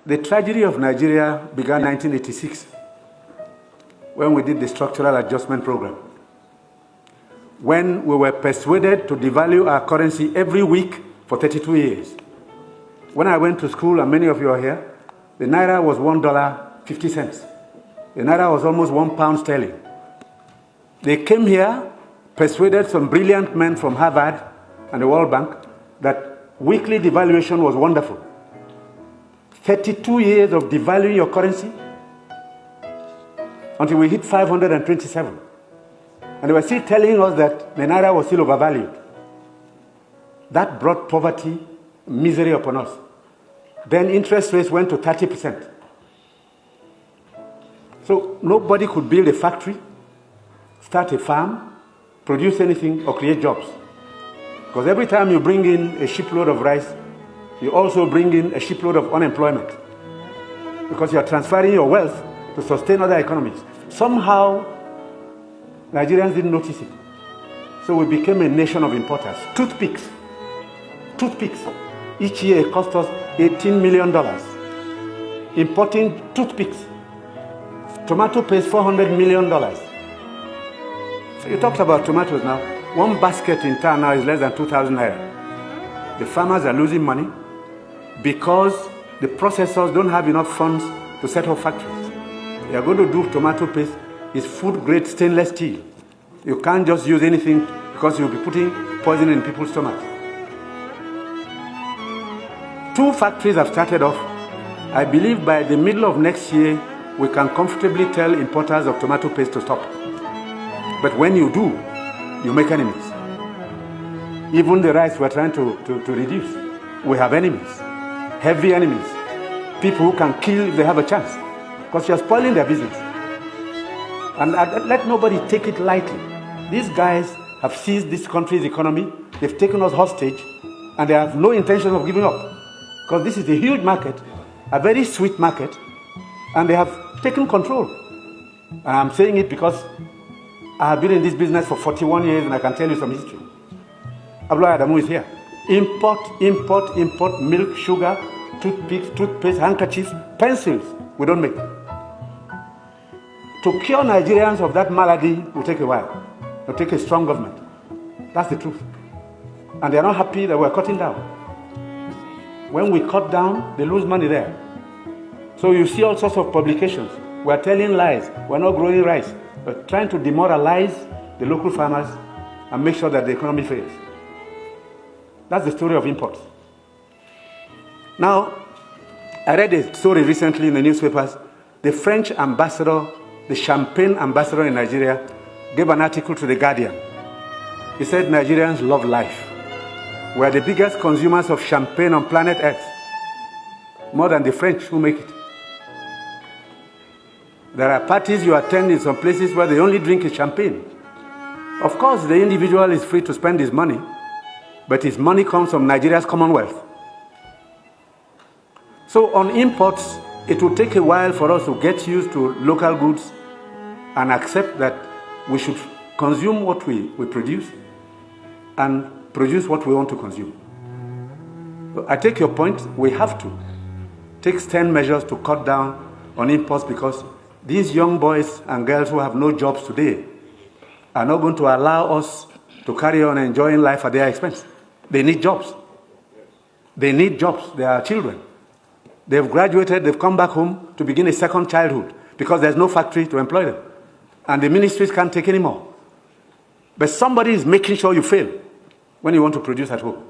The tragedy of Nigeria began in 1986 when we did the structural adjustment program. When we were persuaded to devalue our currency every week for 32 years. When I went to school, and many of you are here, the naira was $1.50. The naira was almost £1 sterling. They came here, persuaded some brilliant men from Harvard and the World Bank that weekly devaluation was wonderful. 32 years of devaluing your currency until we hit 527. And they were still telling us that the naira was still overvalued. That brought poverty, misery upon us. Then interest rates went to 30%. So nobody could build a factory, start a farm, produce anything, or create jobs. Because every time you bring in a shipload of rice, you also bring in a shipload of unemployment. Because you are transferring your wealth to sustain other economies. Somehow, Nigerians didn't notice it. So we became a nation of importers. Toothpicks. Each year it cost us $18 million. Importing toothpicks. Tomato paste, $400 million. So you talked about tomatoes now. One basket in town now is less than 2,000 naira. The farmers are losing money because the processors don't have enough funds to set up factories. They are going to do tomato paste. It's food-grade stainless steel. You can't just use anything because you'll be putting poison in people's stomachs. 2 factories have started off. I believe by the middle of next year, we can comfortably tell importers of tomato paste to stop. But when you do, you make enemies. Even the rice we're trying to reduce. We have enemies, heavy enemies, people who can kill if they have a chance, because you're spoiling their business. And let nobody take it lightly. These guys have seized this country's economy, they've taken us hostage, and they have no intention of giving up. Because this is a huge market, a very sweet market, and they have taken control. And I'm saying it because I have been in this business for 41 years and I can tell you some history. Abdullah Adamu is here. Import milk, sugar, toothpicks, toothpaste, handkerchiefs, pencils. We don't make. To cure Nigerians of that malady will take a while. It will take a strong government. That's the truth. And they are not happy that we're cutting down. When we cut down, they lose money there. So you see all sorts of publications. We're telling lies. We're not growing rice. We're trying to demoralize the local farmers and make sure that the economy fails. That's the story of imports. Now, I read a story recently in the newspapers. The French ambassador, the champagne ambassador in Nigeria, gave an article to The Guardian. He said Nigerians love life. We are the biggest consumers of champagne on planet Earth, more than the French who make it. There are parties you attend in some places where the only drink is champagne. Of course, the individual is free to spend his money, but his money comes from Nigeria's commonwealth. So on imports, it will take a while for us to get used to local goods and accept that we should consume what we produce and produce what we want to consume. So I take your point. We have to take stern measures to cut down on imports because these young boys and girls who have no jobs today are not going to allow us to carry on enjoying life at their expense. They need jobs. They need jobs. They are children. They've graduated, they've come back home to begin a second childhood because there's no factory to employ them. And the ministries can't take any more. But somebody is making sure you fail when you want to produce at home.